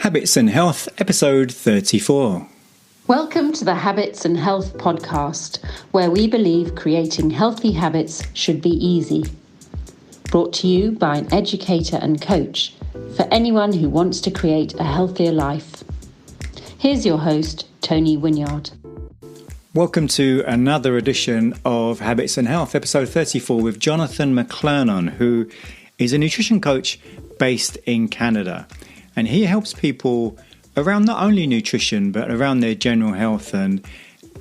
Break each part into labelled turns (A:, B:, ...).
A: Habits and Health, episode 34.
B: Welcome to the Habits and Health podcast, where we believe creating healthy habits should be easy. Brought to you by an educator and coach for anyone who wants to create a healthier life. Here's your host, Tony Wynyard.
A: Welcome to another edition of Habits and Health, episode 34, with Jonathan McLernon, who is a nutrition coach based in Canada. And he helps people around not only nutrition, but around their general health and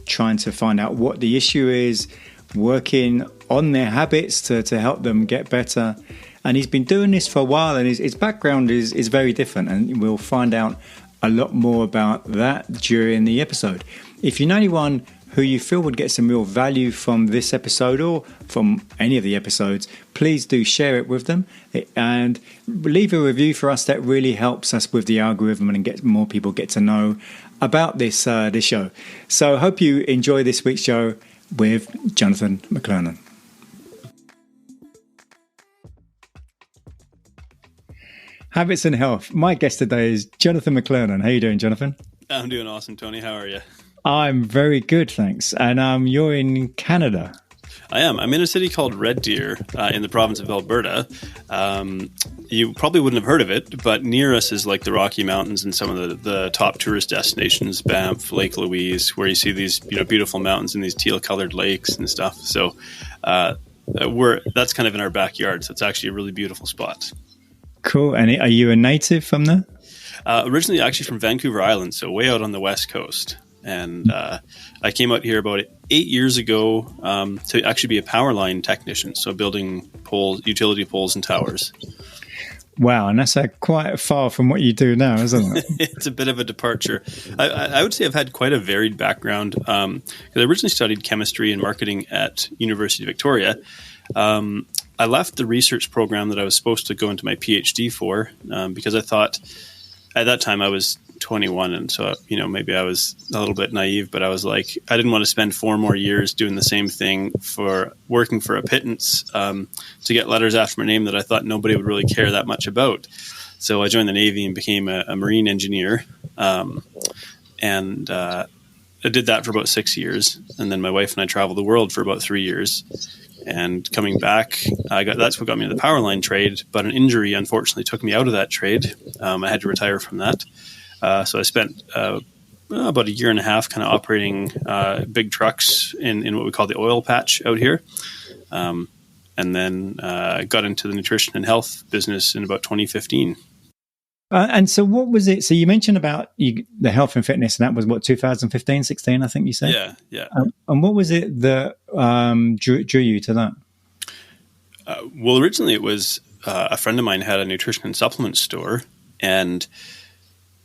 A: trying to find out what the issue is, working on their habits to help them get better. And he's been doing this for a while, and his background is very different. And we'll find out a lot more about that during the episode. If you know anyone who you feel would get some real value from this episode or from any of the episodes, please do share it with them and leave a review for us. That really helps us with the algorithm and get more people get to know about this show. So I hope you enjoy this week's show with Jonathan McLernon. Habits and Health. My guest today is Jonathan McLernon. How are you doing, Jonathan?
C: I'm doing awesome, Tony. How are you?
A: I'm very good, thanks. And you're in Canada.
C: I am. I'm in a city called Red Deer in the province of Alberta. You probably wouldn't have heard of it, but near us is like the Rocky Mountains and some of the top tourist destinations, Banff, Lake Louise, where you see these beautiful mountains and these teal-colored lakes and stuff. So that's kind of in our backyard. So it's actually a really beautiful spot.
A: Cool. And are you a native from there?
C: Originally, actually from Vancouver Island, so way out on the west coast. And I came out here about 8 years ago to actually be a power line technician, so building poles, utility poles and towers.
A: Wow, and that's quite far from what you do now, isn't it?
C: It's a bit of a departure. I would say I've had quite a varied background. I originally studied chemistry and marketing at University of Victoria. I left the research program that I was supposed to go into my PhD for because I thought at that time I was 21, and so maybe I was a little bit naive, but I was like, I didn't want to spend 4 more years doing the same thing for working for a pittance to get letters after my name that I thought nobody would really care that much about. So I joined the Navy and became a marine engineer, and I did that for about 6 years, and then my wife and I traveled the world for about 3 years. And coming back, that's what got me into the power line trade, but an injury unfortunately took me out of that trade. I had to retire from that. So I spent about a year and a half kind of operating big trucks in what we call the oil patch out here. And then got into the nutrition and health business in about 2015.
A: And so what was it? So you mentioned about the health and fitness, and that was what, 2015, 16, I think you said?
C: Yeah.
A: And what was it that drew you to that?
C: Well, originally it was a friend of mine had a nutrition and supplement store, and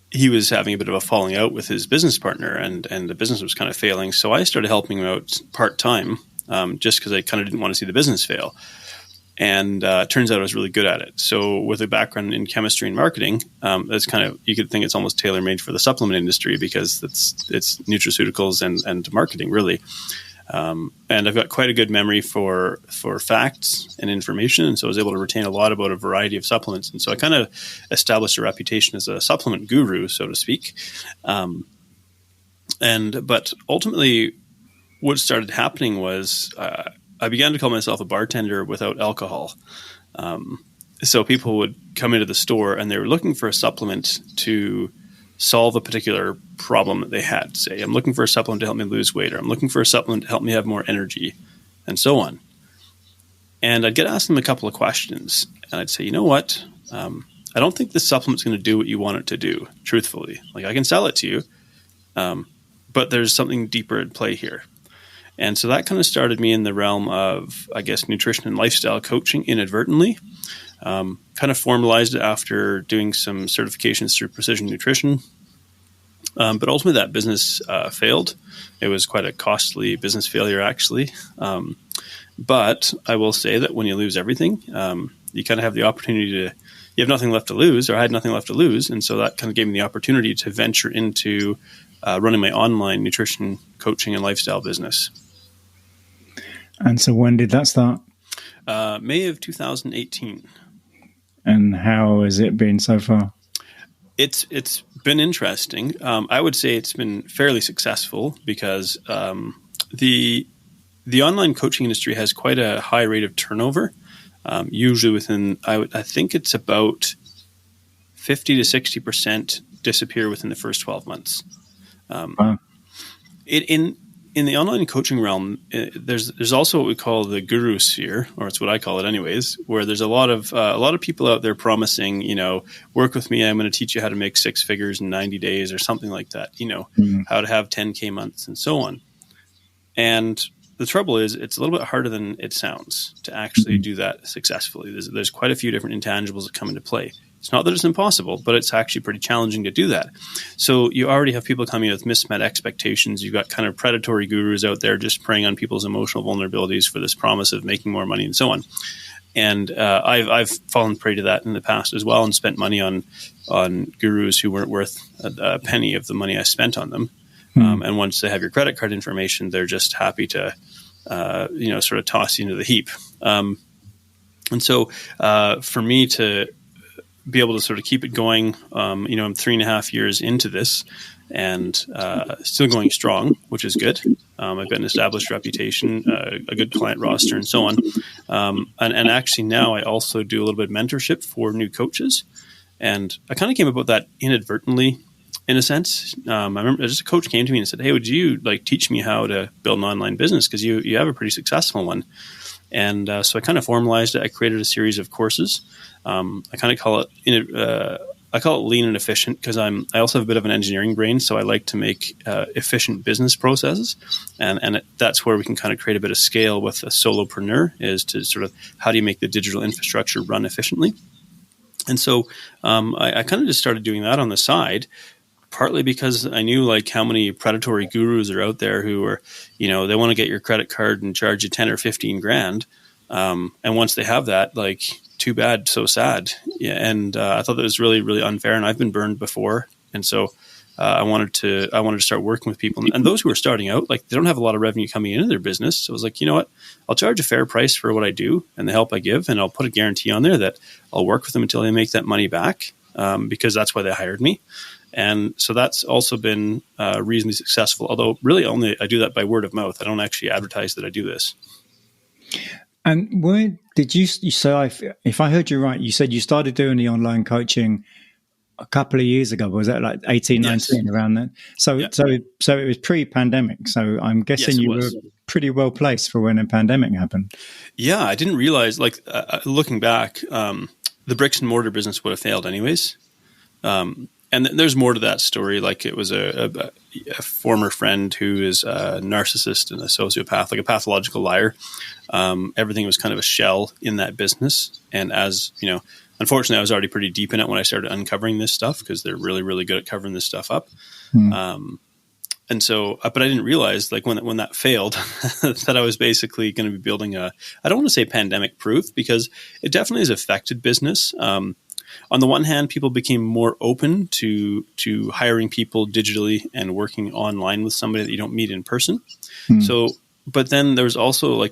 C: he was having a bit of a falling out with his business partner, and the business was kind of failing. So I started helping him out part-time just because I kind of didn't want to see the business fail. And turns out I was really good at it. So with a background in chemistry and marketing, that's kind of, you could think it's almost tailor-made for the supplement industry because it's nutraceuticals and marketing, really. And I've got quite a good memory for facts and information, and so I was able to retain a lot about a variety of supplements. And so I kind of established a reputation as a supplement guru, so to speak. But ultimately, what started happening was I began to call myself a bartender without alcohol. So people would come into the store and they were looking for a supplement to solve a particular problem that they had. Say, I'm looking for a supplement to help me lose weight, or I'm looking for a supplement to help me have more energy, and so on. And I'd get asked them a couple of questions, and I'd say, you know what? I don't think this supplement's going to do what you want it to do, truthfully. Like, I can sell it to you, but there's something deeper at play here. And so that kind of started me in the realm of, I guess, nutrition and lifestyle coaching inadvertently. Kind of formalized it after doing some certifications through Precision Nutrition. But ultimately that business failed. It was quite a costly business failure, actually. But I will say that when you lose everything, you kind of have the opportunity to, you have nothing left to lose, or I had nothing left to lose. And so that kind of gave me the opportunity to venture into running my online nutrition coaching and lifestyle business.
A: And so when did that start?
C: May of 2018.
A: And how has it been so far?
C: It's been interesting. I would say it's been fairly successful because the online coaching industry has quite a high rate of turnover. Usually within, I think it's about 50 to 60% disappear within the first 12 months.
A: Wow.
C: In the online coaching realm, there's also what we call the guru sphere, or it's what I call it anyways, where there's a lot of people out there promising, work with me, I'm going to teach you how to make 6 figures in 90 days or something like that, how to have 10K months and so on. And the trouble is, it's a little bit harder than it sounds to actually do that successfully. There's quite a few different intangibles that come into play. It's not that it's impossible, but it's actually pretty challenging to do that. So you already have people coming with mismet expectations. You've got kind of predatory gurus out there just preying on people's emotional vulnerabilities for this promise of making more money and so on. And I've fallen prey to that in the past as well and spent money on gurus who weren't worth a penny of the money I spent on them. And once they have your credit card information, they're just happy to, sort of toss you into the heap. And so for me to be able to sort of keep it going, I'm 3.5 years into this and still going strong, which is good. I've got an established reputation, a good client roster, and so on. And actually now I also do a little bit of mentorship for new coaches. And I kind of came about that inadvertently, in a sense. I remember just a coach came to me and said, "Hey, would you teach me how to build an online business? Because you have a pretty successful one." And so I kind of formalized it. I created a series of courses. I kind of call it lean and efficient because I also have a bit of an engineering brain, so I like to make efficient business processes, and that's where we can kind of create a bit of scale with a solopreneur, is to sort of how do you make the digital infrastructure run efficiently. And so I kind of just started doing that on the side, partly because I knew how many predatory gurus are out there who are, they want to get your credit card and charge you 10 or 15 grand. And once they have that, too bad, so sad. Yeah. And I thought that was really, really unfair. And I've been burned before. And so I wanted to start working with people. And those who are starting out, they don't have a lot of revenue coming into their business. So I was like, you know what? I'll charge a fair price for what I do and the help I give. And I'll put a guarantee on there that I'll work with them until they make that money back, because that's why they hired me. And so that's also been reasonably successful, although really only I do that by word of mouth. I don't actually advertise that I do this.
A: And where did you, so if I heard you right, you said you started doing the online coaching a couple of years ago. Was that 18,
C: Yes.
A: 19, around that? So,
C: Yeah.
A: so it was pre-pandemic. So I'm guessing
C: Yes,
A: you were pretty well placed for when a pandemic happened.
C: Yeah, I didn't realize, looking back, the bricks and mortar business would have failed anyways. And there's more to that story. It was a former friend who is a narcissist and a sociopath, a pathological liar. Everything was kind of a shell in that business. And as, unfortunately, I was already pretty deep in it when I started uncovering this stuff, because they're really, really good at covering this stuff up. And so, but I didn't realize, when that failed, that I was basically going to be building I don't want to say pandemic proof, because it definitely has affected business. On the one hand, people became more open to hiring people digitally and working online with somebody that you don't meet in person. So, but then there's also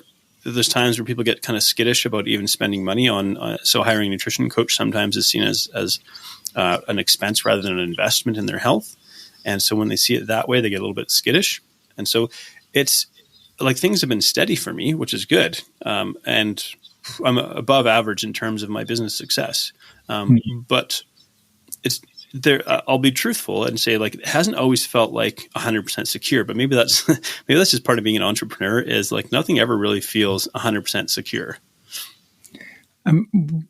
C: there's times where people get kind of skittish about even spending money on. So hiring a nutrition coach sometimes is seen as an expense rather than an investment in their health. And so when they see it that way, they get a little bit skittish. And so it's things have been steady for me, which is good. And I'm above average in terms of my business success. But it's there. I'll be truthful and say it hasn't always felt 100% secure, but maybe that's just part of being an entrepreneur, is nothing ever really feels 100% secure.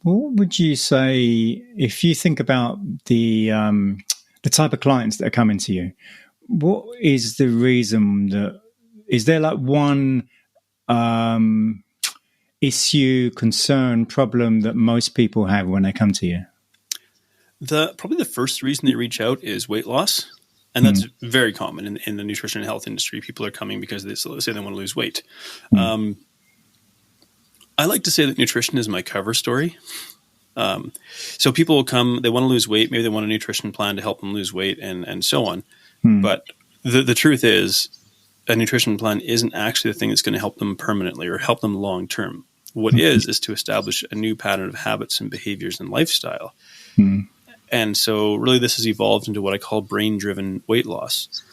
A: What would you say if you think about the type of clients that are coming to you? What is the reason that, is there one issue, concern, problem that most people have when they come to you?
C: Probably the first reason they reach out is weight loss. And that's very common in the nutrition and health industry. People are coming because they say they want to lose weight. I like to say that nutrition is my cover story. So people will come, they want to lose weight. Maybe they want a nutrition plan to help them lose weight and so on. But the truth is, a nutrition plan isn't actually the thing that's going to help them permanently or help them long term. What is to establish a new pattern of habits and behaviors and lifestyle. And so really this has evolved into what I call brain-driven weight loss.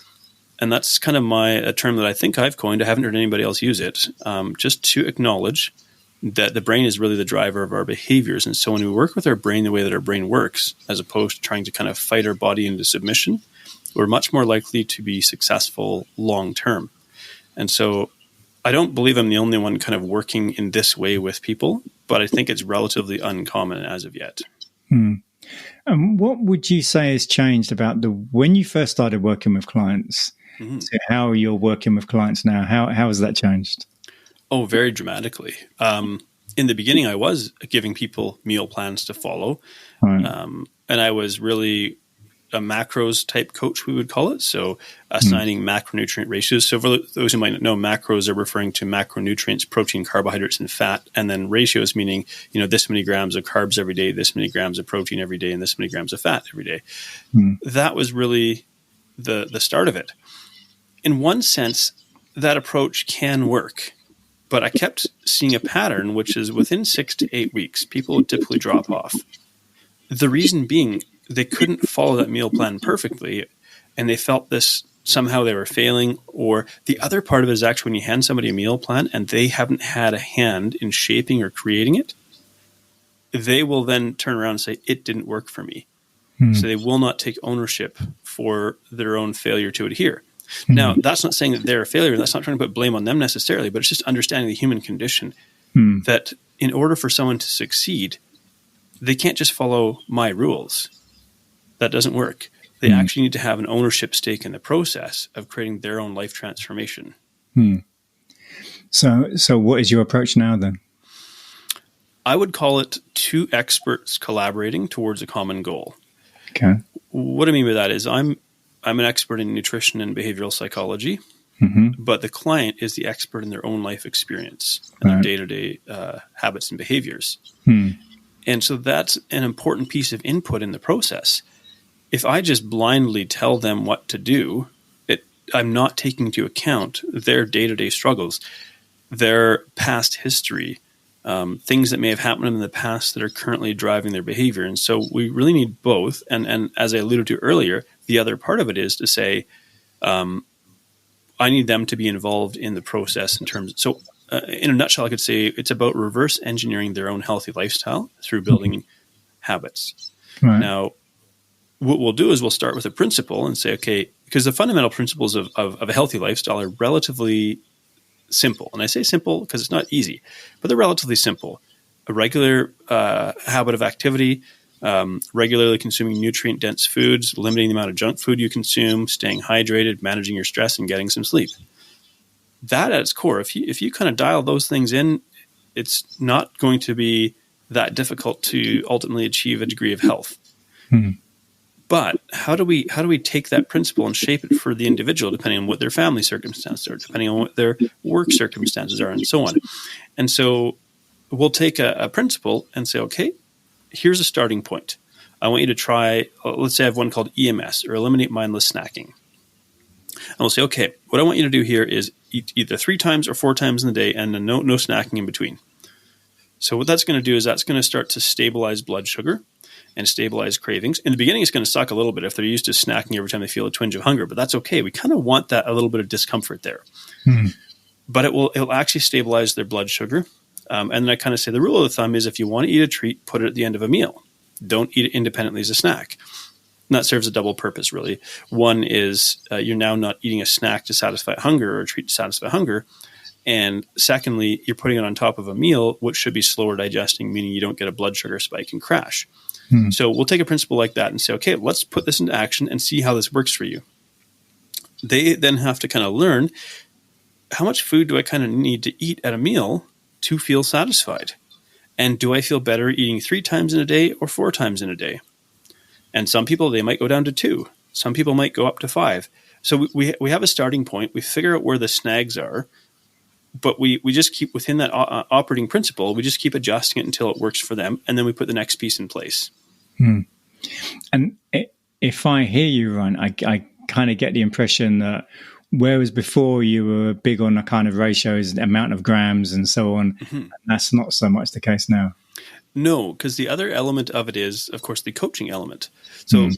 C: And that's kind of a term that I think I've coined. I haven't heard anybody else use it, just to acknowledge that the brain is really the driver of our behaviors. And so when we work with our brain the way that our brain works, as opposed to trying to kind of fight our body into submission, we're much more likely to be successful long term. And so I don't believe I'm the only one kind of working in this way with people, but I think it's relatively uncommon as of yet.
A: What would you say has changed about when you first started working with clients to how you're working with clients now? How has that changed?
C: Oh, very dramatically. In the beginning, I was giving people meal plans to follow.
A: Right.
C: And I was really a macros type coach, we would call it. So assigning macronutrient ratios. So for those who might not know, macros are referring to macronutrients, protein, carbohydrates, and fat. And then ratios meaning, this many grams of carbs every day, this many grams of protein every day, and this many grams of fat every day. That was really the start of it. In one sense, that approach can work. But I kept seeing a pattern, which is within 6 to 8 weeks, people would typically drop off. The reason being, they couldn't follow that meal plan perfectly, and they felt this somehow they were failing. Or the other part of it is actually when you hand somebody a meal plan and they haven't had a hand in shaping or creating it, they will then turn around and say, it didn't work for me. So they will not take ownership for their own failure to adhere. Now, that's not saying that they're a failure. That's not trying to put blame on them necessarily, but it's just understanding the human condition that in order for someone to succeed, they can't just follow my rules. That doesn't work. They actually need to have an ownership stake in the process of creating their own life transformation.
A: So what is your approach now then?
C: I would call it two experts collaborating towards a common goal.
A: Okay.
C: What I mean by that is I'm an expert in nutrition and behavioral psychology, but the client is the expert in their own life experience and their day-to-day habits and behaviors. And so that's an important piece of input in the process. If I just blindly tell them what to do, I'm not taking into account their day-to-day struggles, their past history, things that may have happened in the past that are currently driving their behavior. And so we really need both. And as I alluded to earlier, the other part of it is to say, I need them to be involved in the process in terms. So in a nutshell, I could say it's about reverse engineering their own healthy lifestyle through building habits.
A: Right.
C: Now, what we'll do is we'll start with a principle and say, okay, because the fundamental principles of a healthy lifestyle are relatively simple. And I say simple because it's not easy, but they're relatively simple. A regular habit of activity, regularly consuming nutrient-dense foods, limiting the amount of junk food you consume, staying hydrated, managing your stress, and getting some sleep. That at its core, if you kind of dial those things in, it's not going to be that difficult to ultimately achieve a degree of health. But how do we take that principle and shape it for the individual, depending on what their family circumstances are, depending on what their work circumstances are, and so on. And so we'll take a principle and say, okay, here's a starting point. I want you to try, let's say I have one called EMS, or Eliminate Mindless Snacking. And we'll say, okay, what I want you to do here is eat either 3 times or 4 times in the day and no snacking in between. So what that's going to do is that's going to start to stabilize blood sugar and stabilize cravings. In the beginning, it's going to suck a little bit if they're used to snacking every time they feel a twinge of hunger, but that's okay. We kind of want that a little bit of discomfort there. But it'll actually stabilize their blood sugar. And then I kind of say the rule of thumb is if you want to eat a treat, put it at the end of a meal. Don't eat it independently as a snack. And that serves a double purpose, really. One is you're now not eating a snack to satisfy hunger or a treat to satisfy hunger. And secondly, you're putting it on top of a meal, which should be slower digesting, meaning you don't get a blood sugar spike and crash. So we'll take a principle like that and say, okay, let's put this into action and see how this works for you. They then have to kind of learn, how much food do I kind of need to eat at a meal to feel satisfied? And do I feel better eating 3 times in a day or 4 times in a day? And some people, they might go down to 2. Some people might go up to 5. So we have a starting point. We figure out where the snags are, but we just keep within that operating principle. We just keep adjusting it until it works for them. And then we put the next piece in place.
A: And if I hear you right, I kind of get the impression that whereas before you were big on the kind of ratios, amount of grams and so on, that's not so much the case now.
C: No, because the other element of it is, of course, the coaching element. So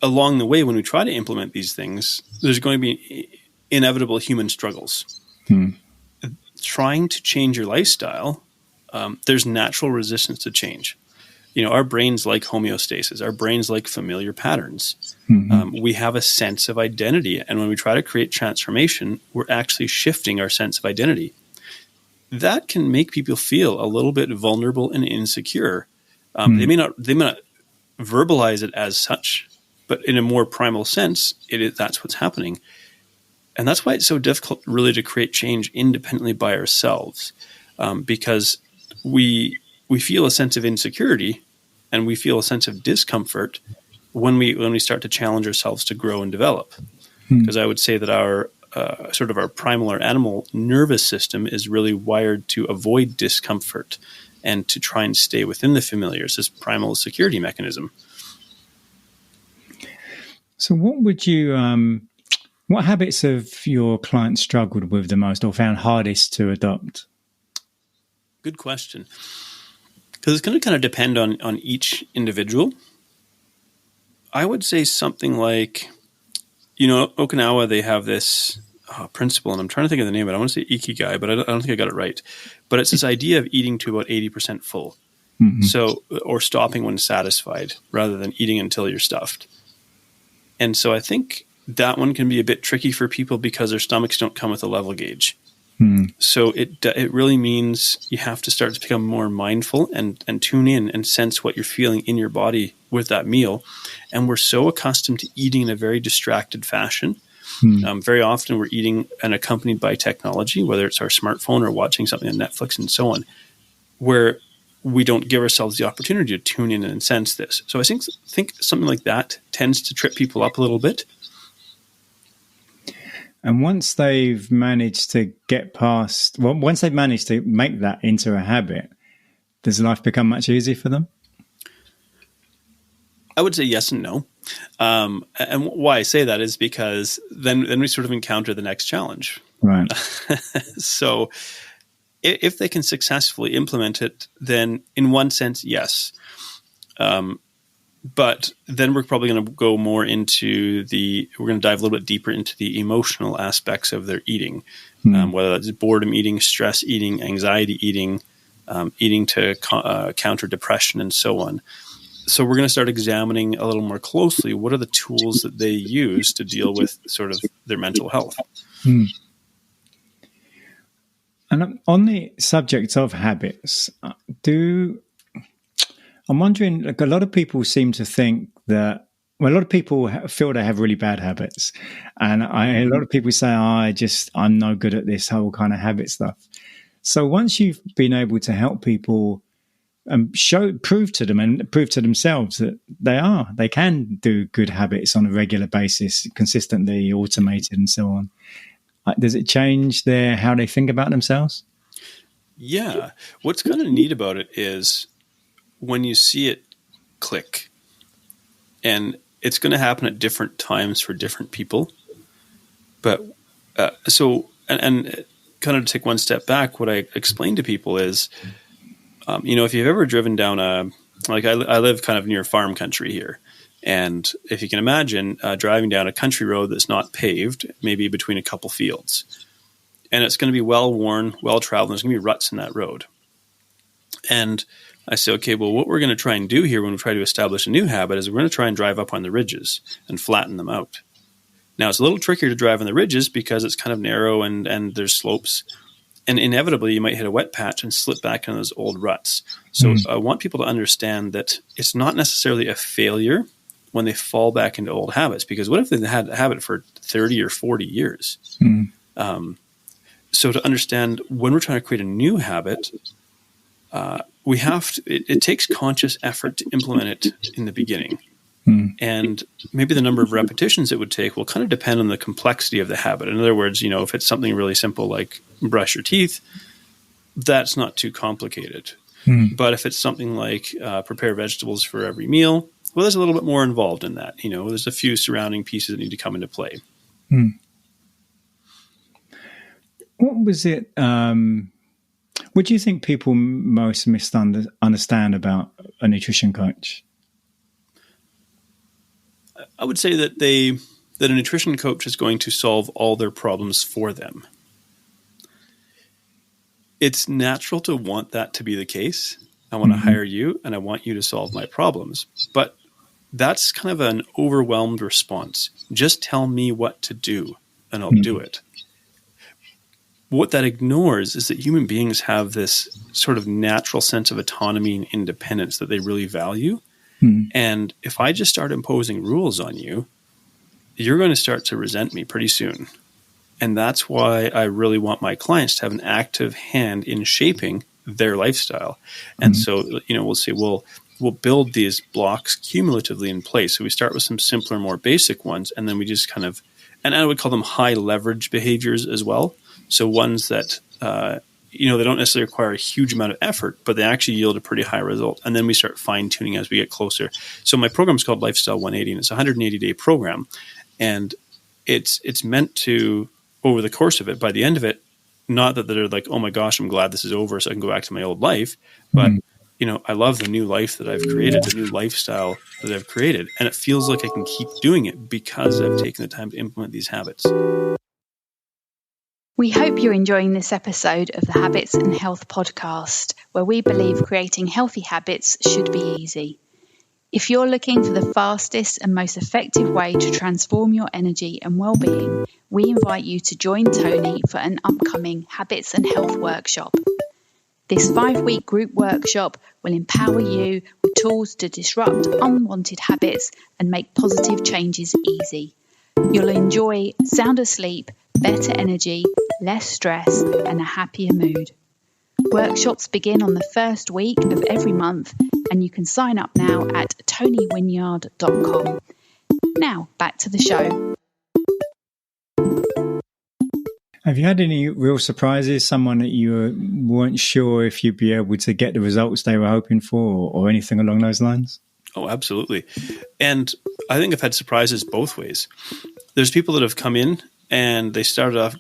C: along the way, when we try to implement these things, there's going to be inevitable human struggles. Trying to change your lifestyle, there's natural resistance to change. Our brains like homeostasis. Our brains like familiar patterns. We have a sense of identity. And when we try to create transformation, we're actually shifting our sense of identity. That can make people feel a little bit vulnerable and insecure. They may not verbalize it as such, but in a more primal sense, that's what's happening. And that's why it's so difficult really to create change independently by ourselves, because we feel a sense of insecurity and we feel a sense of discomfort when we start to challenge ourselves to grow and develop. Because I would say that our sort of our primal or animal nervous system is really wired to avoid discomfort and to try and stay within the familiar. It's this primal security mechanism.
A: So what habits have your clients struggled with the most or found hardest to adopt?
C: Good question. Because it's going to kind of depend on each individual. I would say something like, Okinawa, they have this principle, and I'm trying to think of the name of it. I want to say Ikigai, but I don't think I got it right. But it's this idea of eating to about 80% full. So, or stopping when satisfied rather than eating until you're stuffed. And so I think that one can be a bit tricky for people because their stomachs don't come with a level gauge. So it really means you have to start to become more mindful and tune in and sense what you're feeling in your body with that meal. And we're so accustomed to eating in a very distracted fashion. Very often we're eating and accompanied by technology, whether it's our smartphone or watching something on Netflix and so on, where we don't give ourselves the opportunity to tune in and sense this. So I think something like that tends to trip people up a little bit.
A: And once they've managed to once they've managed to make that into a habit, does life become much easier for them?
C: I would say yes and no. And why I say that is because then we sort of encounter the next challenge.
A: Right.
C: So if they can successfully implement it, then in one sense, yes. But then we're probably going to go more into we're going to dive a little bit deeper into the emotional aspects of their eating, whether that's boredom eating, stress eating, anxiety eating, eating to counter depression, and so on. So we're going to start examining a little more closely what are the tools that they use to deal with sort of their mental health.
A: And on the subject of habits, I'm wondering, like, a lot of people seem to think that, a lot of people feel they have really bad habits. And a lot of people say, I'm no good at this whole kind of habit stuff. So once you've been able to help people prove to them and prove to themselves that they can do good habits on a regular basis, consistently automated and so on, does it change how they think about themselves?
C: Yeah. What's kind of neat about it is when you see it click, and it's going to happen at different times for different people. But and kind of to take one step back, what I explain to people is, if you've ever driven down I live kind of near farm country here. And if you can imagine driving down a country road that's not paved, maybe between a couple fields, and it's going to be well-worn, well-traveled, and there's going to be ruts in that road. And I say, okay, well, what we're going to try and do here when we try to establish a new habit is we're going to try and drive up on the ridges and flatten them out. Now, it's a little trickier to drive on the ridges because it's kind of narrow and there's slopes. And inevitably, you might hit a wet patch and slip back into those old ruts. So I want people to understand that it's not necessarily a failure when they fall back into old habits, because what if they had a habit for 30 or 40 years? So to understand, when we're trying to create a new habit, we have to, it takes conscious effort to implement it in the beginning. And maybe the number of repetitions it would take will kind of depend on the complexity of the habit. In other words, if it's something really simple like brush your teeth, that's not too complicated. But if it's something like prepare vegetables for every meal, well, there's a little bit more involved in that. There's a few surrounding pieces that need to come into play.
A: What was it? What do you think people most misunderstand about a nutrition coach?
C: I would say that a nutrition coach is going to solve all their problems for them. It's natural to want that to be the case. I want to hire you and I want you to solve my problems. But that's kind of an overwhelmed response. Just tell me what to do and I'll do it. What that ignores is that human beings have this sort of natural sense of autonomy and independence that they really value. And if I just start imposing rules on you, you're going to start to resent me pretty soon. And that's why I really want my clients to have an active hand in shaping their lifestyle. And so, we'll say, we'll build these blocks cumulatively in place. So we start with some simpler, more basic ones, and then we just kind of, and I would call them high leverage behaviors as well. So ones that, they don't necessarily require a huge amount of effort, but they actually yield a pretty high result. And then we start fine tuning as we get closer. So my program is called Lifestyle 180, and it's a 180-day program. And it's meant to, over the course of it, by the end of it, not that they're like, oh my gosh, I'm glad this is over so I can go back to my old life. But, I love the new life that I've created, the new lifestyle that I've created. And it feels like I can keep doing it because I've taken the time to implement these habits.
D: We hope you're enjoying this episode of the Habits and Health podcast, where we believe creating healthy habits should be easy. If you're looking for the fastest and most effective way to transform your energy and well-being, we invite you to join Tony for an upcoming Habits and Health workshop. This 5-week group workshop will empower you with tools to disrupt unwanted habits and make positive changes easy. You'll enjoy sounder sleep, better energy, less stress, and a happier mood. Workshops begin on the first week of every month, and you can sign up now at tonywynyard.com. Now, back to the show.
A: Have you had any real surprises? Someone that you weren't sure if you'd be able to get the results they were hoping for, or anything along those lines?
C: Oh, absolutely. And I think I've had surprises both ways. There's people that have come in and they started off,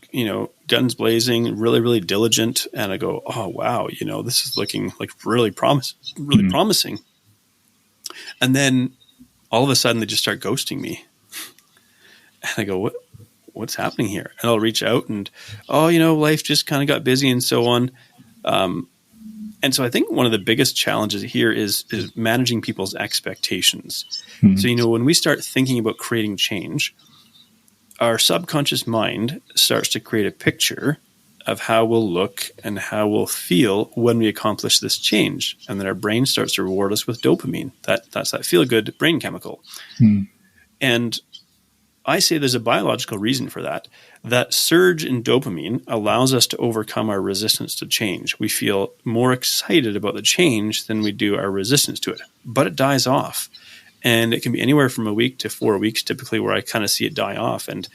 C: guns blazing, really, really diligent. And I go, oh, wow, this is looking like really promising. And then all of a sudden they just start ghosting me. And I go, what's happening here? And I'll reach out and, life just kind of got busy and so on. And so I think one of the biggest challenges here is managing people's expectations. So, when we start thinking about creating change, our subconscious mind starts to create a picture of how we'll look and how we'll feel when we accomplish this change. And then our brain starts to reward us with dopamine. That's that feel-good brain chemical. And I say there's a biological reason for that. That surge in dopamine allows us to overcome our resistance to change. We feel more excited about the change than we do our resistance to it. But it dies off. And it can be anywhere from a week to 4 weeks, typically, where I kind of see it die off. And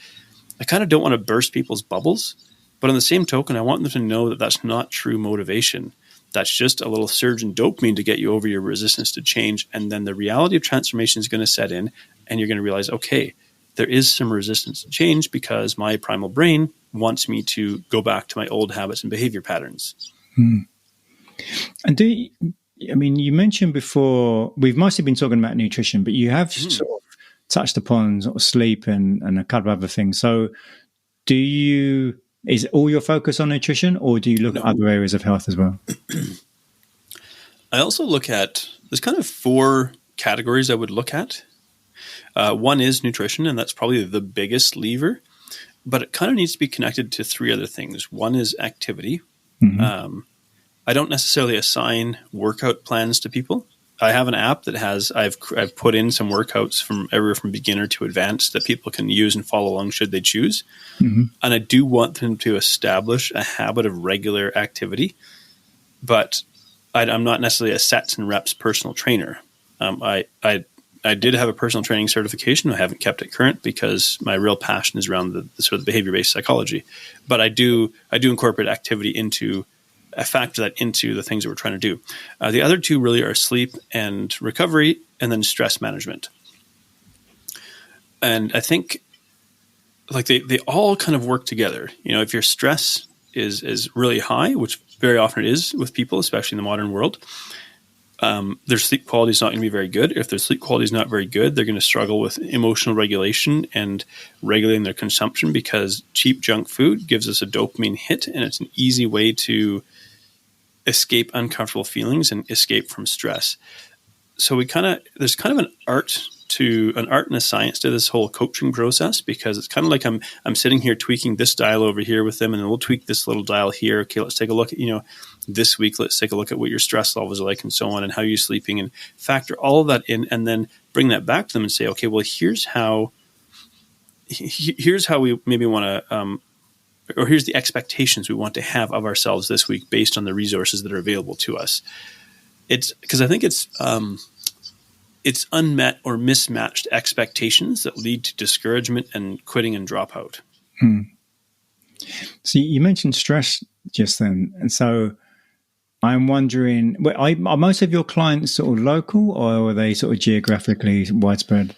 C: I kind of don't want to burst people's bubbles. But on the same token, I want them to know that that's not true motivation. That's just a little surge in dopamine to get you over your resistance to change. And then the reality of transformation is going to set in. And you're going to realize, okay, there is some resistance to change because my primal brain wants me to go back to my old habits and behavior patterns.
A: And you mentioned before, we've mostly been talking about nutrition, but you have sort of touched upon sort of sleep and a couple of other things. So is all your focus on nutrition, or do you look at other areas of health as well?
C: I also look at, there's kind of 4 categories I would look at. One is nutrition, and that's probably the biggest lever, but it kind of needs to be connected to 3 other things. One is activity. I don't necessarily assign workout plans to people. I have an app that I've put in some workouts from everywhere from beginner to advanced that people can use and follow along should they choose. And I do want them to establish a habit of regular activity, but I'm not necessarily a sets and reps personal trainer. I did have a personal training certification. I haven't kept it current because my real passion is around the sort of behavior-based psychology. But I do incorporate activity I factor that into the things that we're trying to do. The other 2 really are sleep and recovery, and then stress management. And I think like they all kind of work together. If your stress is really high, which very often it is with people, especially in the modern world. Their sleep quality is not going to be very good. If their sleep quality is not very good, they're going to struggle with emotional regulation and regulating their consumption, because cheap junk food gives us a dopamine hit, and it's an easy way to escape uncomfortable feelings and escape from stress. So there's kind of an art and a science to this whole coaching process, because it's kind of like I'm sitting here tweaking this dial over here with them, and then we'll tweak this little dial here. Okay, let's take a look at, this week, let's take a look at what your stress levels are like and so on, and how you're sleeping, and factor all of that in, and then bring that back to them and say, okay, well, here's how we maybe want to, or here's the expectations we want to have of ourselves this week based on the resources that are available to us. It's because I think it's unmet or mismatched expectations that lead to discouragement and quitting and dropout.
A: So you mentioned stress just then, and so I'm wondering, are most of your clients sort of local, or are they sort of geographically widespread?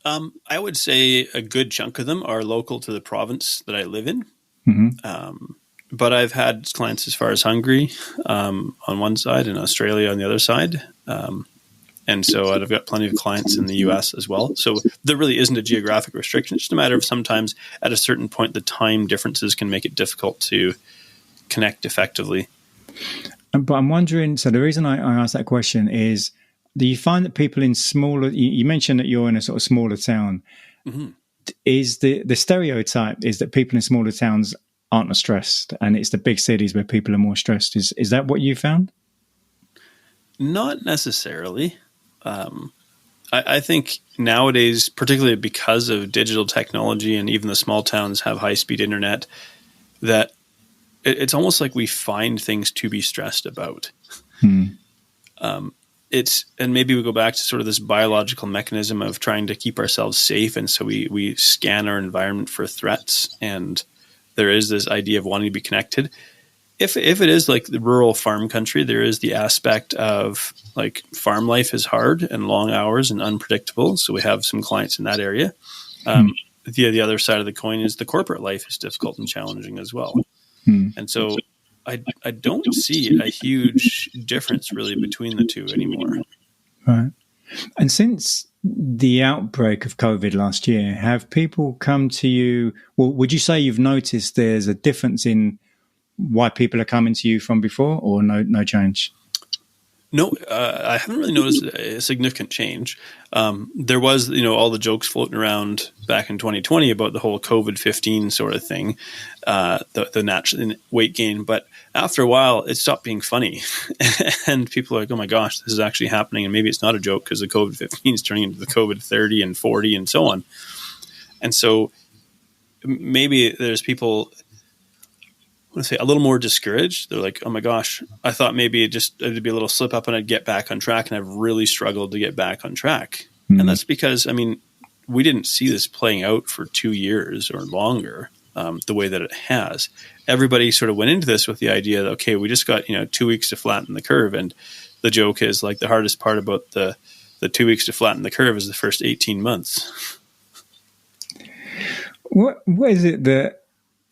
C: I would say a good chunk of them are local to the province that I live in. But I've had clients as far as Hungary on one side and Australia on the other side. And so I've got plenty of clients in the US as well. So there really isn't a geographic restriction. It's just a matter of sometimes at a certain point, the time differences can make it difficult to connect effectively.
A: But I'm wondering, so the reason I asked that question is, do you find that people in smaller, you mentioned that you're in a sort of smaller town, is the stereotype is that people in smaller towns aren't as stressed, and it's the big cities where people are more stressed. Is that what you found?
C: Not necessarily. I think nowadays, particularly because of digital technology and even the small towns have high-speed internet, that it's almost like we find things to be stressed about. And maybe we go back to sort of this biological mechanism of trying to keep ourselves safe. And so we scan our environment for threats, and there is this idea of wanting to be connected. If it is like the rural farm country, there is the aspect of like farm life is hard and long hours and unpredictable. So we have some clients in that area. The other side of the coin is the corporate life is difficult and challenging as well. And so I don't see a huge difference really between the two anymore.
A: Right. And since the outbreak of COVID last year, have people come to you? Well, would you say you've noticed there's a difference in why people are coming to you from before, or no change?
C: No, I haven't really noticed a significant change. There was, all the jokes floating around back in 2020 about the whole COVID-15 sort of thing, the natural weight gain. But after a while, it stopped being funny. And people are like, oh my gosh, this is actually happening. And maybe it's not a joke because the COVID-15 is turning into the COVID-30 and 40 and so on. And so maybe there's people, I want to say, a little more discouraged. They're like, oh my gosh, I thought maybe it'd be a little slip up and I'd get back on track, and I've really struggled to get back on track. And that's because, we didn't see this playing out for 2 years or longer the way that it has. Everybody sort of went into this with the idea that, okay, we just got 2 weeks to flatten the curve. And the joke is like the hardest part about the 2 weeks to flatten the curve is the first 18 months.
A: What is it that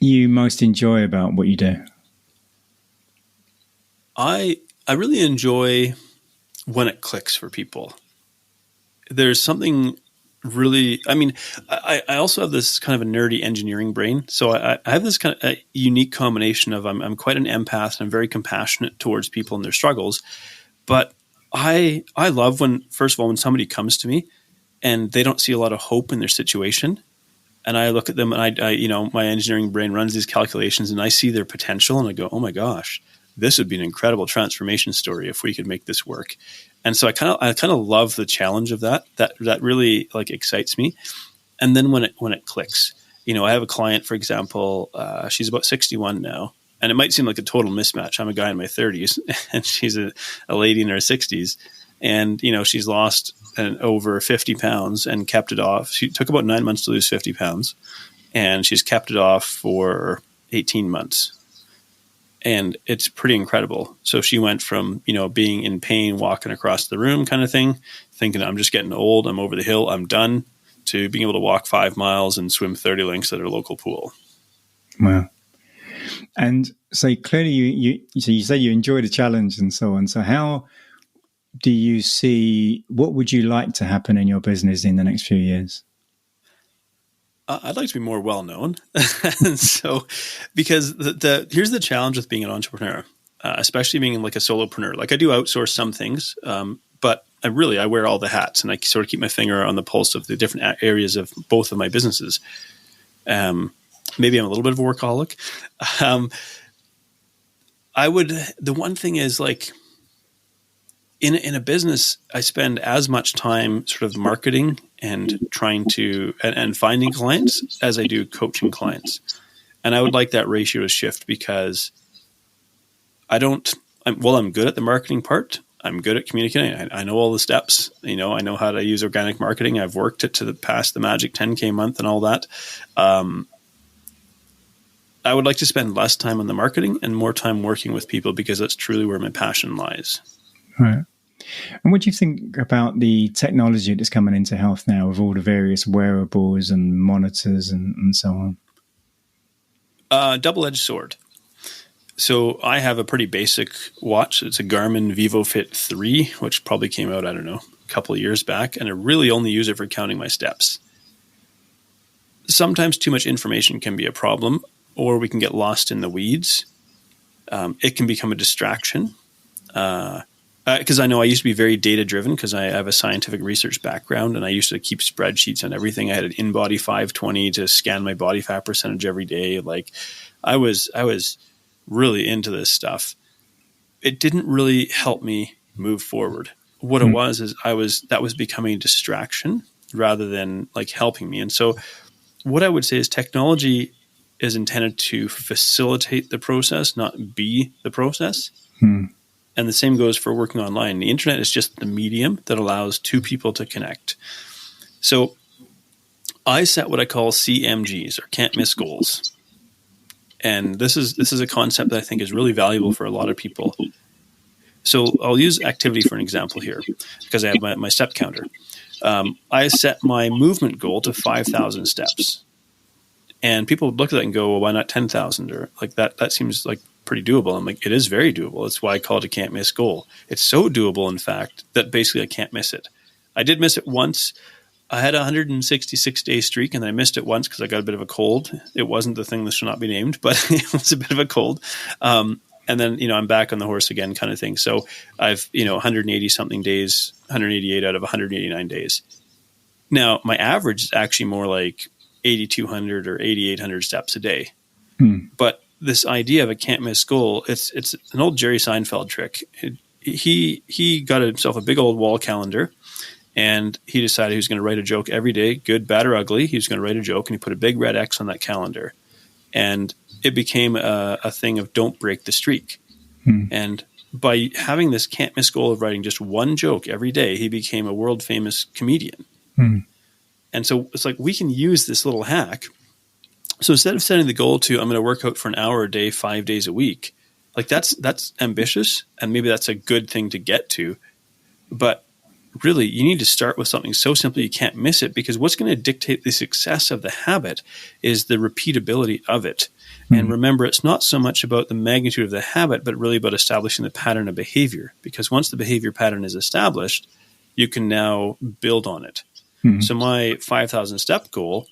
A: you most enjoy about what you do?
C: I really enjoy when it clicks for people. There's something really, I also have this kind of a nerdy engineering brain. So I have this kind of a unique combination of I'm quite an empath, and I'm very compassionate towards people and their struggles. But I love when somebody comes to me and they don't see a lot of hope in their situation. And I look at them and I my engineering brain runs these calculations and I see their potential and I go, oh my gosh, this would be an incredible transformation story if we could make this work. And so I kind of love the challenge of that really like excites me. And then when it clicks, I have a client, for example, she's about 61 now, and it might seem like a total mismatch. I'm a guy in my 30s and she's a lady in her 60s. And, she's lost over 50 pounds and kept it off. She took about 9 months to lose 50 pounds, and she's kept it off for 18 months. And it's pretty incredible. So she went from, being in pain, walking across the room kind of thing, thinking I'm just getting old, I'm over the hill, I'm done, to being able to walk 5 miles and swim 30 lengths at her local pool.
A: Wow. And so clearly you say you enjoy the challenge and so on. So how do you see, what would you like to happen in your business in the next few years?
C: I'd like to be more well-known. And so, because here's the challenge with being an entrepreneur, especially being like a solopreneur. Like I do outsource some things, but I wear all the hats, and I sort of keep my finger on the pulse of the different areas of both of my businesses. Maybe I'm a little bit of a workaholic. The one thing is like in a business, I spend as much time sort of marketing and trying to, and finding clients as I do coaching clients. And I would like that ratio to shift because I'm good at the marketing part. I'm good at communicating. I know all the steps, I know how to use organic marketing. I've worked it to past the magic 10K month and all that. I would like to spend less time on the marketing and more time working with people because that's truly where my passion lies.
A: Right. And what do you think about the technology that's coming into health now with all the various wearables and monitors and so on?
C: Double-edged sword. So I have a pretty basic watch. It's a Garmin VivoFit 3, which probably came out, a couple of years back. And I really only use it for counting my steps. Sometimes too much information can be a problem, or we can get lost in the weeds. It can become a distraction. Because I know I used to be very data-driven because I have a scientific research background, and I used to keep spreadsheets on everything. I had an InBody 520 to scan my body fat percentage every day. Like I was really into this stuff. It didn't really help me move forward. What it was that was becoming a distraction rather than like helping me. And so what I would say is technology is intended to facilitate the process, not be the process. And the same goes for working online. The internet is just the medium that allows two people to connect. So I set what I call CMGs, or can't miss goals. And this is a concept that I think is really valuable for a lot of people. So I'll use activity for an example here because I have my step counter. I set my movement goal to 5,000 steps. And people would look at that and go, well, why not 10,000? Or like that seems like pretty doable. I'm like, it is very doable. That's why I call it a can't miss goal. It's so doable, in fact, that basically I can't miss it. I did miss it once. I had a 166-day streak, and I missed it once because I got a bit of a cold. It wasn't the thing that should not be named, but it was a bit of a cold. And then, I'm back on the horse again kind of thing. So I've, 180-something days, 188 out of 189 days. Now, my average is actually more like 8,200 or 8,800 steps a day. But this idea of a can't miss goal, it's an old Jerry Seinfeld trick. He got himself a big old wall calendar, and he decided he was going to write a joke every day, good, bad, or ugly. He was going to write a joke, and he put a big red X on that calendar. And it became a thing of don't break the streak. And by having this can't miss goal of writing just one joke every day, he became a world famous comedian. And so it's like we can use this little hack. So instead of setting the goal to I'm going to work out for an hour a day, 5 days a week, like that's ambitious, and maybe that's a good thing to get to. But really, you need to start with something so simple you can't miss it, because what's going to dictate the success of the habit is the repeatability of it. And remember, it's not so much about the magnitude of the habit, but really about establishing the pattern of behavior. Because once the behavior pattern is established, you can now build on it. So my 5,000 step goal,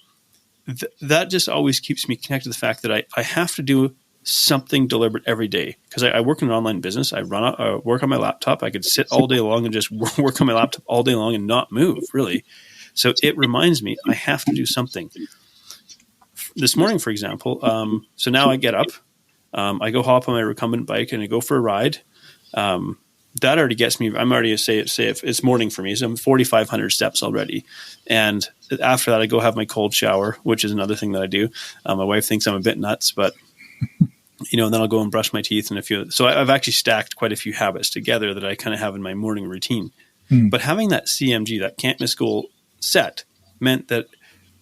C: that just always keeps me connected to the fact that I have to do something deliberate every day, because I work in an online business. I work on my laptop. I could sit all day long and just work on my laptop all day long and not move, really. So it reminds me I have to do something. This morning, for example, so now I get up, I go hop on my recumbent bike and I go for a ride. That already gets me. I'm already say if it's morning for me, so I'm 4,500 steps already. And after that, I go have my cold shower, which is another thing that I do. My wife thinks I'm a bit nuts, but and then I'll go and brush my teeth so I've actually stacked quite a few habits together that I kind of have in my morning routine. But having that CMG, that can't miss goal set, meant that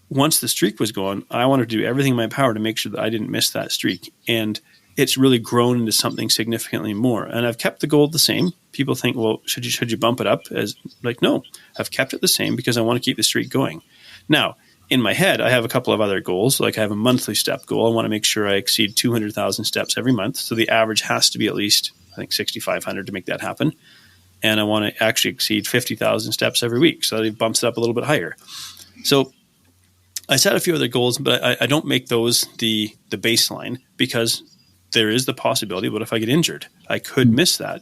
C: once the streak was going, I wanted to do everything in my power to make sure that I didn't miss that streak. And it's really grown into something significantly more. And I've kept the goal the same. People think, well, should you bump it up? As like, no, I've kept it the same because I want to keep the streak going. Now, in my head, I have a couple of other goals. Like I have a monthly step goal. I want to make sure I exceed 200,000 steps every month. So the average has to be at least, I think, 6,500 to make that happen. And I want to actually exceed 50,000 steps every week. So that bumps it up a little bit higher. So I set a few other goals, but I don't make those the baseline, because there is the possibility, what if I get injured? I could miss that,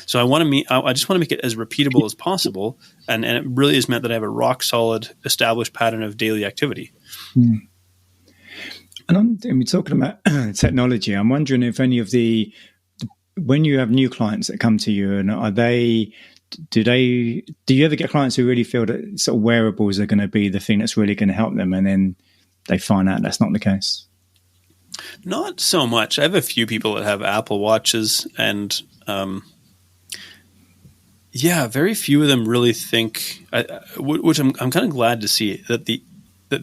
C: So I just want to make it as repeatable as possible. And it really has meant that I have a rock solid established pattern of daily activity.
A: Mm. And we're talking about technology. I'm wondering if any of when you have new clients that come to you, and do you ever get clients who really feel that sort of wearables are going to be the thing that's really going to help them, and then they find out that's not the case?
C: Not so much. I have a few people that have Apple Watches, and very few of them really think, which I'm kind of glad to see, that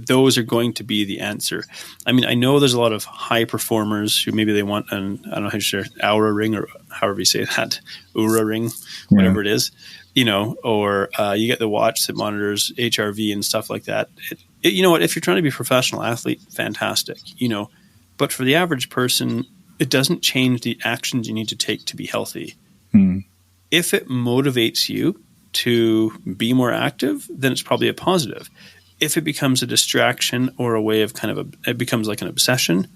C: those are going to be the answer. I mean, I know there's a lot of high performers who maybe they want I don't know how you say, Oura ring, or however you say that, Oura ring, whatever it is, or you get the watch that monitors HRV and stuff like that. You know what? If you're trying to be a professional athlete, fantastic, But for the average person, it doesn't change the actions you need to take to be healthy. If it motivates you to be more active, then it's probably a positive. If it becomes a distraction or a way of it becomes like an obsession,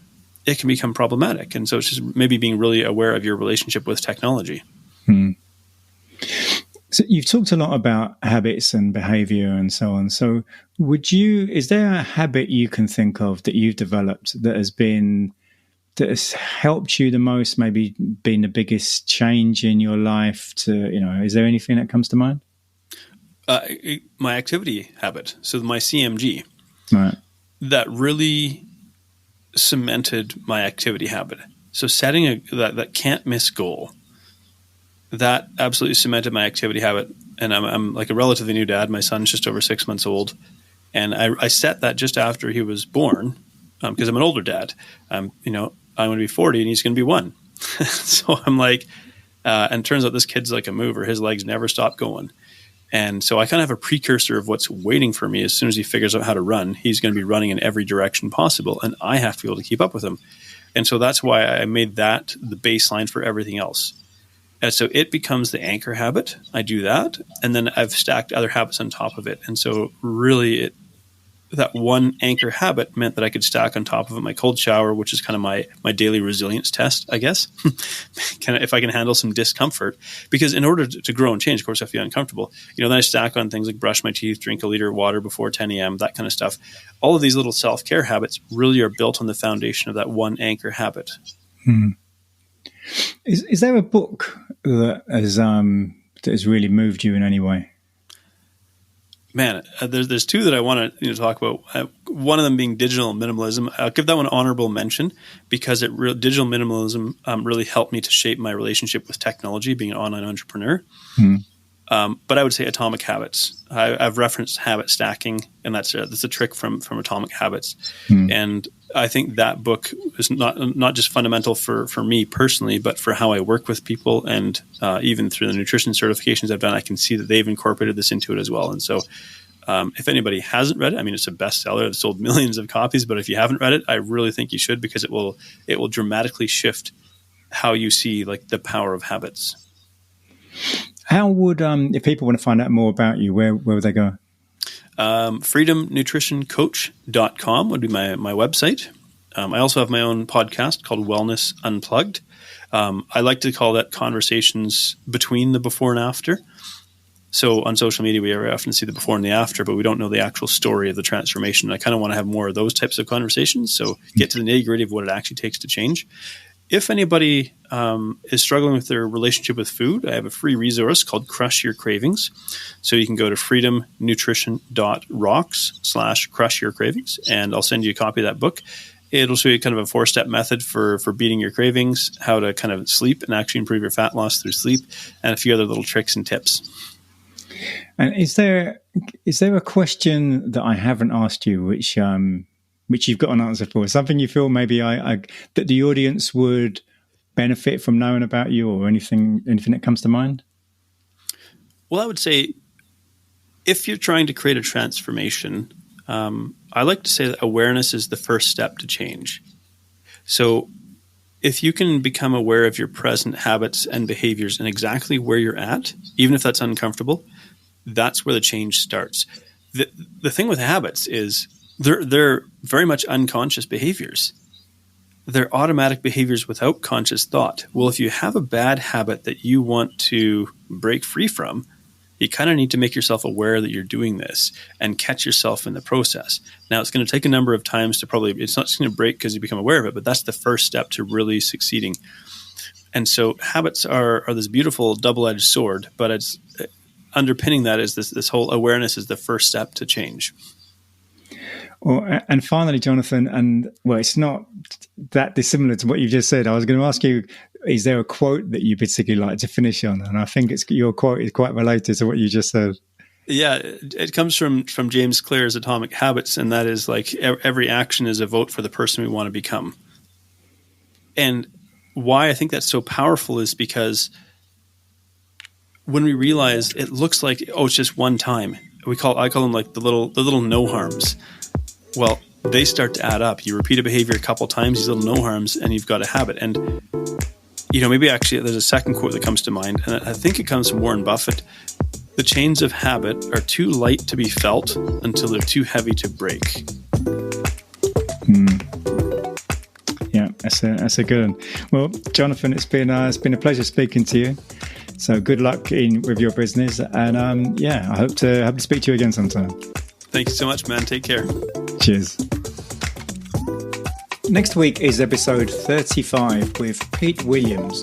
C: it can become problematic. And so it's just maybe being really aware of your relationship with technology.
A: So you've talked a lot about habits and behavior and so on. So is there a habit you can think of that you've developed that has helped you the most, maybe been the biggest change in your life is there anything that comes to mind?
C: My activity habit. So my CMG,
A: right,
C: that really cemented my activity habit. So setting that can't miss goal, that absolutely cemented my activity habit. And I'm like a relatively new dad. My son's just over 6 months old. And I set that just after he was born, because I'm an older dad. I'm going to be 40 and he's going to be 1. So I'm like, and it turns out this kid's like a mover. His legs never stop going. And so I kind of have a precursor of what's waiting for me. As soon as he figures out how to run, he's going to be running in every direction possible. And I have to be able to keep up with him. And so that's why I made that the baseline for everything else. And so it becomes the anchor habit. I do that. And then I've stacked other habits on top of it. And so really that one anchor habit meant that I could stack on top of it my cold shower, which is kind of my daily resilience test, I guess. If I can handle some discomfort. Because in order to grow and change, of course, I have to be uncomfortable. Then I stack on things like brush my teeth, drink a liter of water before 10 a.m., that kind of stuff. All of these little self-care habits really are built on the foundation of that one anchor habit.
A: Is there a book that has really moved you in any way?
C: Man, there's two that I want to talk about. One of them being Digital Minimalism. I'll give that one an honorable mention because Digital Minimalism really helped me to shape my relationship with technology, being an online entrepreneur. But I would say Atomic Habits. I've referenced habit stacking, and that's a trick from Atomic Habits. And I think that book is not just fundamental for me personally, but for how I work with people, and even through the nutrition certifications I've done, I can see that they've incorporated this into it as well. And so if anybody hasn't read it, I mean, it's a bestseller. It's sold millions of copies, but if you haven't read it, I really think you should, because it will dramatically shift how you see like the power of habits.
A: How would, if people want to find out more about you, where would they go?
C: freedomnutritioncoach.com would be my website. I also have my own podcast called Wellness Unplugged. I like to call that conversations between the before and after. So on social media, we often see the before and the after, but we don't know the actual story of the transformation. I kind of want to have more of those types of conversations. So get to the nitty-gritty of what it actually takes to change. If anybody is struggling with their relationship with food, I have a free resource called Crush Your Cravings. So you can go to freedomnutrition.rocks/crushyourcravings, and I'll send you a copy of that book. It'll show you kind of a 4-step method for beating your cravings, how to kind of sleep and actually improve your fat loss through sleep, and a few other little tricks and tips.
A: And is there a question that I haven't asked you, which you've got an answer for? Something you feel maybe that the audience would benefit from knowing about you, or anything that comes to mind?
C: Well, I would say if you're trying to create a transformation, I like to say that awareness is the first step to change. So if you can become aware of your present habits and behaviors and exactly where you're at, even if that's uncomfortable, that's where the change starts. The thing with habits is they're very much unconscious behaviors. They're automatic behaviors without conscious thought. Well, if you have a bad habit that you want to break free from, you kind of need to make yourself aware that you're doing this and catch yourself in the process. Now, it's going to take a number of times to it's not just going to break because you become aware of it, but that's the first step to really succeeding. And so habits are this beautiful double-edged sword, but it's underpinning that is this whole awareness is the first step to change.
A: Well, and finally, Jonathan, it's not that dissimilar to what you just said. I was going to ask you, is there a quote that you particularly like to finish on? And I think your quote is quite related to what you just said.
C: Yeah, it comes from James Clear's Atomic Habits, and that is like every action is a vote for the person we want to become. And why I think that's so powerful is because when we realize it looks like, it's just one time. I call them like the little no harms. Well, they start to add up. You repeat a behavior a couple times, these little no harms, and you've got a habit. And, maybe actually there's a second quote that comes to mind, and I think it comes from Warren Buffett. The chains of habit are too light to be felt until they're too heavy to break.
A: Yeah, that's a good one. Well, Jonathan, it's been a pleasure speaking to you. So good luck with your business, and I hope to speak to you again sometime.
C: Thank you so much, man. Take care.
A: Cheers. Next week is episode 35 with Pete Williams,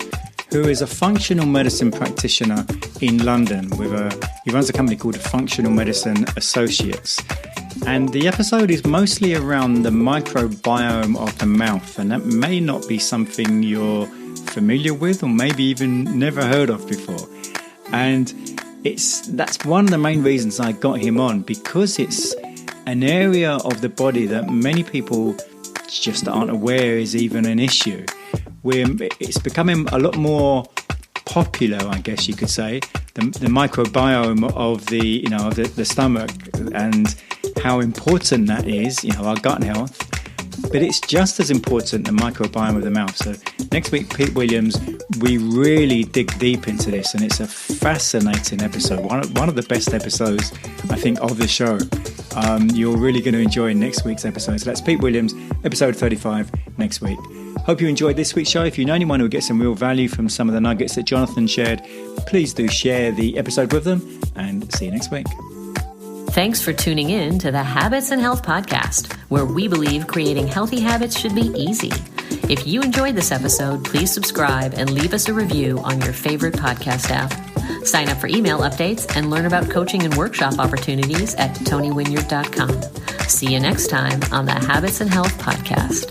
A: who is a functional medicine practitioner in London. He runs a company called Functional Medicine Associates. And the episode is mostly around the microbiome of the mouth, and that may not be something you're familiar with or maybe even never heard of before. And that's one of the main reasons I got him on, because it's an area of the body that many people just aren't aware is even an issue. It's becoming a lot more popular, I guess you could say, the microbiome of the stomach and how important that is, our gut health. But it's just as important, the microbiome of the mouth. So next week, Pete Williams, we really dig deep into this, and it's a fascinating episode. One of the best episodes, I think, of the show. You're really going to enjoy next week's episode. So that's Pete Williams, episode 35, next week. Hope you enjoyed this week's show. If you know anyone who will get some real value from some of the nuggets that Jonathan shared, please do share the episode with them, and see you next week.
E: Thanks for tuning in to the Habits and Health Podcast, where we believe creating healthy habits should be easy. If you enjoyed this episode, please subscribe and leave us a review on your favorite podcast app. Sign up for email updates and learn about coaching and workshop opportunities at tonywinyard.com. See you next time on the Habits and Health Podcast.